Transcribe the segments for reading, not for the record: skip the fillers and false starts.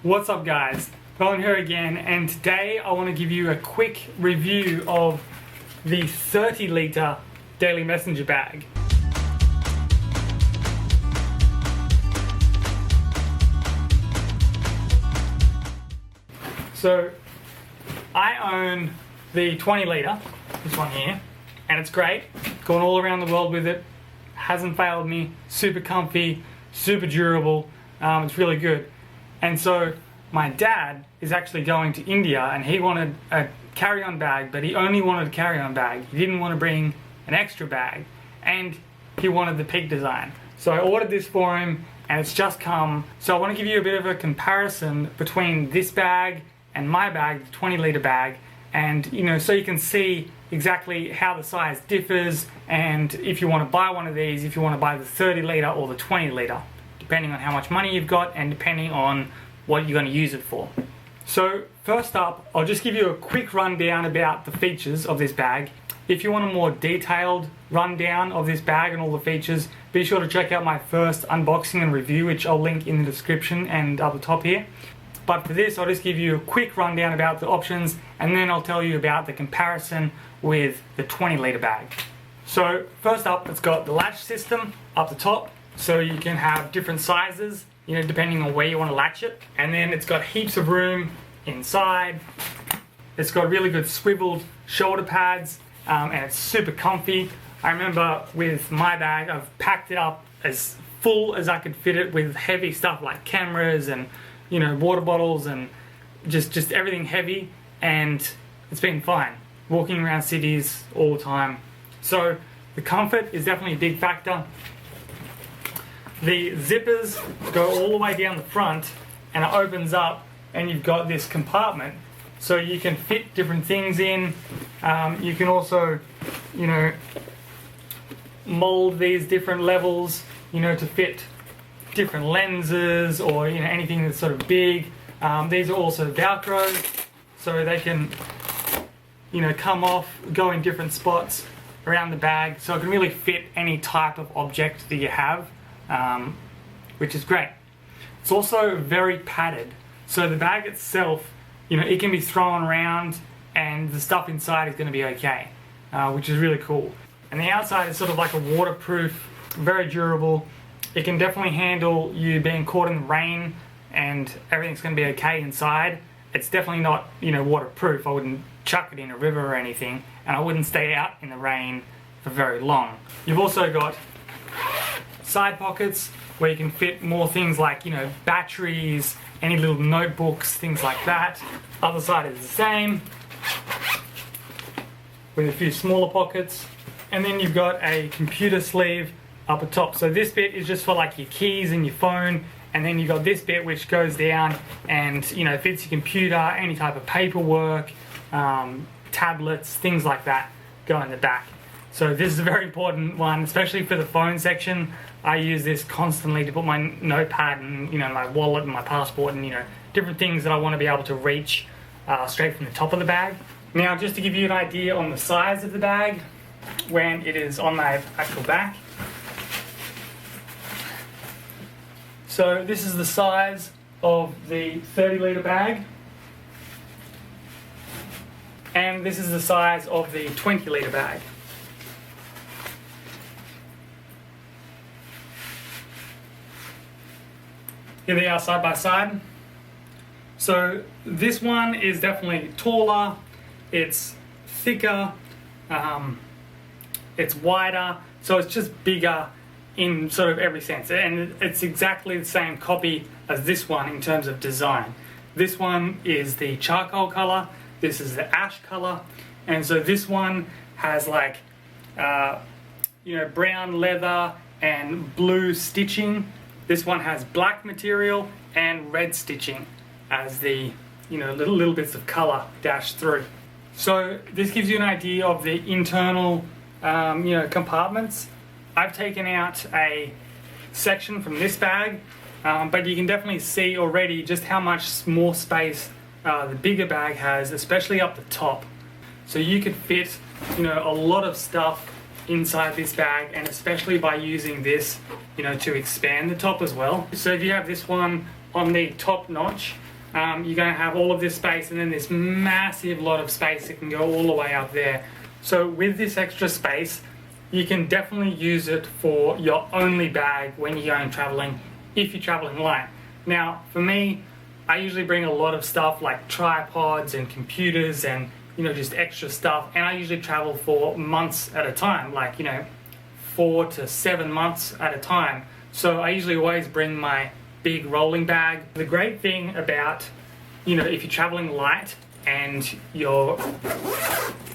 What's up guys, Perlin here again, and today I want to give you a quick review of the 30-litre Daily Messenger bag. So I own the 20-litre, this one here, and it's great. Gone all around the world with it, hasn't failed me, super comfy, super durable, it's really good. And so my dad is actually going to India and he wanted a carry-on bag, but he only wanted a carry-on bag. He didn't want to bring an extra bag and he wanted the pig design. So I ordered this for him and it's just come. So I want to give you a bit of a comparison between this bag and my bag, the 20-litre bag, and so you can see exactly how the size differs, and if you want to buy one of these, if you want to buy the 30-litre or the 20-litre. Depending on how much money you've got and depending on what you're going to use it for. So first up, I'll just give you a quick rundown about the features of this bag. If you want a more detailed rundown of this bag and all the features, be sure to check out my first unboxing and review, which I'll link in the description and up the top here. But for this, I'll just give you a quick rundown about the options and then I'll tell you about the comparison with the 20-litre bag. So first up, it's got the latch system up the top. So you can have different sizes, depending on where you want to latch it. And then it's got heaps of room inside. It's got really good swiveled shoulder pads, and it's super comfy. I remember with my bag, I've packed it up as full as I could fit it with heavy stuff like cameras and, water bottles and just everything heavy. And it's been fine. Walking around cities all the time. So the comfort is definitely a big factor. The zippers go all the way down the front and it opens up and you've got this compartment so you can fit different things in. You can also, mold these different levels, to fit different lenses or anything that's sort of big. These are also Velcro, so they can, come off, go in different spots around the bag, so it can really fit any type of object that you have. Which is great. It's also very padded, so the bag itself, it can be thrown around and the stuff inside is going to be okay, which is really cool. And the outside is sort of like a waterproof, very durable. It can definitely handle you being caught in the rain and everything's going to be okay inside. It's definitely not, waterproof. I wouldn't chuck it in a river or anything, and I wouldn't stay out in the rain for very long. You've also got side pockets where you can fit more things like, batteries, any little notebooks, things like that. Other side is the same, with a few smaller pockets. And then you've got a computer sleeve up at top. So this bit is just for like your keys and your phone, and then you've got this bit which goes down and, fits your computer, any type of paperwork, tablets, things like that go in the back. So this is a very important one, especially for the phone section. I use this constantly to put my notepad and my wallet and my passport and different things that I want to be able to reach straight from the top of the bag. Now, just to give you an idea on the size of the bag when it is on my actual back. So this is the size of the 30-litre bag, and this is the size of the 20-litre bag. Here they are side by side. So this one is definitely taller, it's thicker, it's wider, so it's just bigger in sort of every sense. And it's exactly the same copy as this one in terms of design. This one is the charcoal color, this is the ash color, and so this one has like, brown leather and blue stitching. This one has black material and red stitching as the, little bits of color dashed through. So this gives you an idea of the internal, compartments. I've taken out a section from this bag, but you can definitely see already just how much more space the bigger bag has, especially up the top. So you could fit, a lot of stuff inside this bag, and especially by using this, to expand the top as well. So if you have this one on the top notch, you're going to have all of this space and then this massive lot of space that can go all the way up there. So with this extra space, you can definitely use it for your only bag when you're going traveling, if you're traveling light. Now, for me, I usually bring a lot of stuff like tripods and computers and, you know, just extra stuff. And I usually travel for months at a time, like, you know, 4 to 7 months at a time. So I usually always bring my big rolling bag. The great thing about, you know, if you're traveling light and you're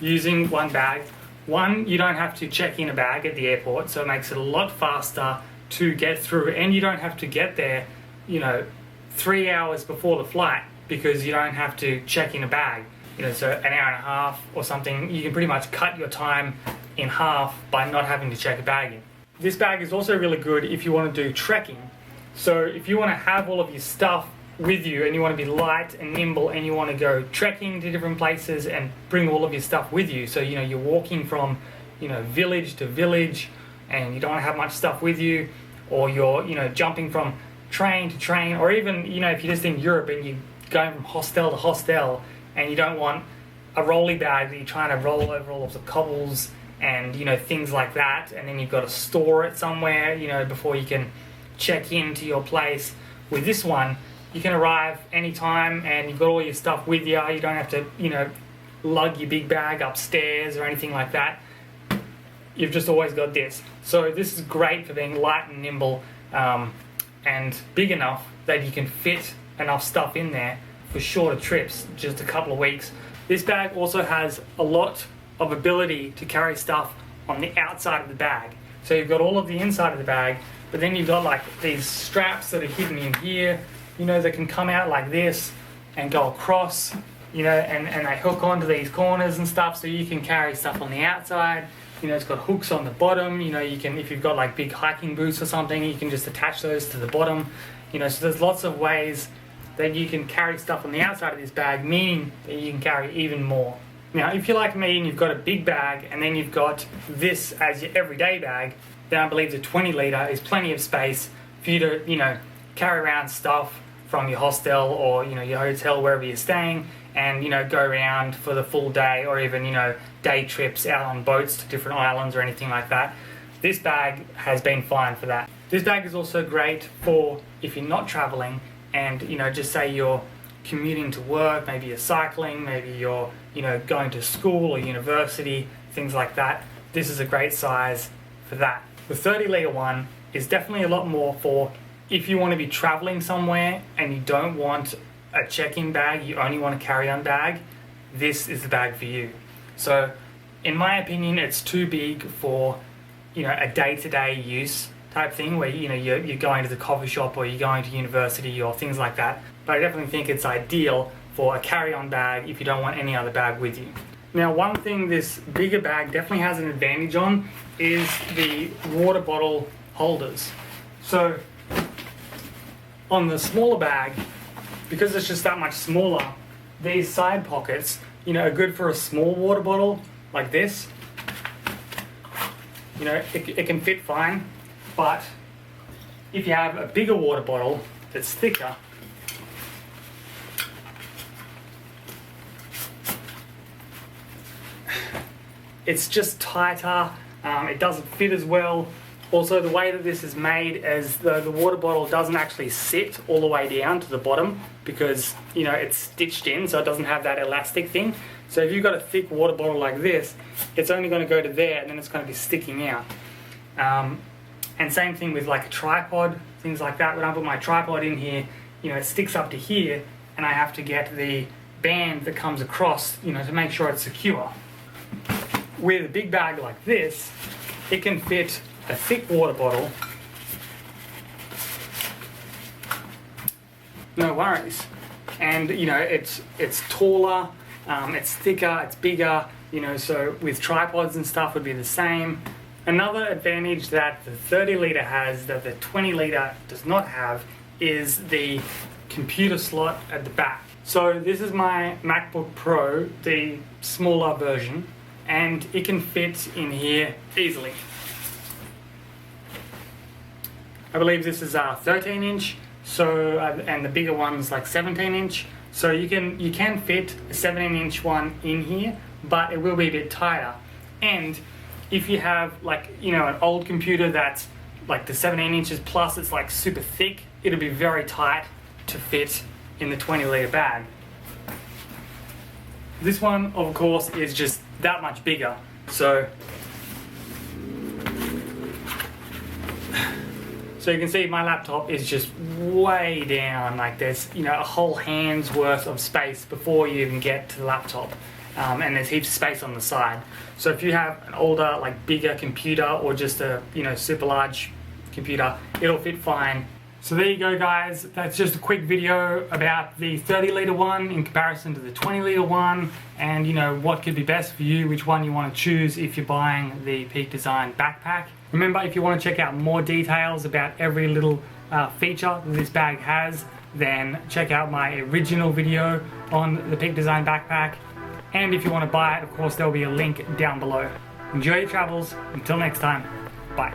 using one bag, one, you don't have to check in a bag at the airport, so it makes it a lot faster to get through, and you don't have to get there, you know, 3 hours before the flight because you don't have to check in a bag. You know, so an hour and a half or something, you can pretty much cut your time in half by not having to check a bag in. This bag is also really good if you want to do trekking. So if you want to have all of your stuff with you and you want to be light and nimble and you want to go trekking to different places and bring all of your stuff with you, so you know you're walking from, you know, village to village and you don't want to have much stuff with you, or you're, you know, jumping from train to train, or even, you know, if you're just in Europe and you're going from hostel to hostel and you don't want a rolly bag that you're trying to roll over all of the cobbles and, you know, things like that, and then you've got to store it somewhere, you know, before you can check into your place. With this one, you can arrive anytime and you've got all your stuff with you. You don't have to, you know, lug your big bag upstairs or anything like that. You've just always got this. So this is great for being light and nimble, and big enough that you can fit enough stuff in there for shorter trips, just a couple of weeks. This bag also has a lot of ability to carry stuff on the outside of the bag. So you've got all of the inside of the bag, but then you've got like these straps that are hidden in here, you know, that can come out like this and go across, you know, and they hook onto these corners and stuff, so you can carry stuff on the outside. You know, it's got hooks on the bottom, you know, you can, if you've got like big hiking boots or something, you can just attach those to the bottom, you know, so there's lots of ways that you can carry stuff on the outside of this bag, meaning that you can carry even more. Now, if you're like me and you've got a big bag and then you've got this as your everyday bag, then I believe the 20 litre is plenty of space for you to, you know, carry around stuff from your hostel or, you know, your hotel, wherever you're staying, and, you know, go around for the full day, or even, you know, day trips out on boats to different islands or anything like that. This bag has been fine for that. This bag is also great for if you're not traveling and, you know, just say you're commuting to work, maybe you're cycling, maybe you're, you know, going to school or university, things like that. This is a great size for that. The 30 litre one is definitely a lot more for if you want to be traveling somewhere and you don't want a check-in bag, you only want a carry-on bag, this is the bag for you. So in my opinion, it's too big for, you know, a day-to-day use type thing where, you know, you're going to the coffee shop or you're going to university or things like that. But I definitely think it's ideal for a carry-on bag if you don't want any other bag with you. Now, one thing this bigger bag definitely has an advantage on is the water bottle holders. So on the smaller bag, because it's just that much smaller, these side pockets, you know, are good for a small water bottle like this. You know, it can fit fine, but if you have a bigger water bottle that's thicker, it's just tighter, it doesn't fit as well. Also, the way that this is made is the water bottle doesn't actually sit all the way down to the bottom because, you know, it's stitched in, so it doesn't have that elastic thing. So if you've got a thick water bottle like this, it's only going to go to there and then it's going to be sticking out. And same thing with like a tripod, things like that. When I put my tripod in here, you know, it sticks up to here and I have to get the band that comes across, you know, to make sure it's secure. With a big bag like this, it can fit a thick water bottle, no worries. And, you know, it's taller, it's thicker, it's bigger, you know, so with tripods and stuff would be the same. Another advantage that the 30 litre has that the 20 litre does not have is the computer slot at the back. So this is my MacBook Pro, the smaller version, and it can fit in here easily. I believe this is a 13-inch So and the bigger one's like 17-inch. So you can fit a 17-inch one in here, but it will be a bit tighter. And if you have like, you know, an old computer that's like the 17 inches plus, it's like super thick, it'll be very tight to fit in the 20-litre bag. This one, of course, is just that much bigger. So you can see my laptop is just way down, like there's, you know, a whole hand's worth of space before you even get to the laptop. And there's heaps of space on the side. So if you have an older, like bigger computer, or just a, you know, super large computer, it'll fit fine. So there you go, guys. That's just a quick video about the 30-litre one in comparison to the 20-litre one, and you know what could be best for you, which one you want to choose if you're buying the Peak Design backpack. Remember, if you want to check out more details about every little feature that this bag has, then check out my original video on the Peak Design backpack. And if you want to buy it, of course, there'll be a link down below. Enjoy your travels. Until next time, bye.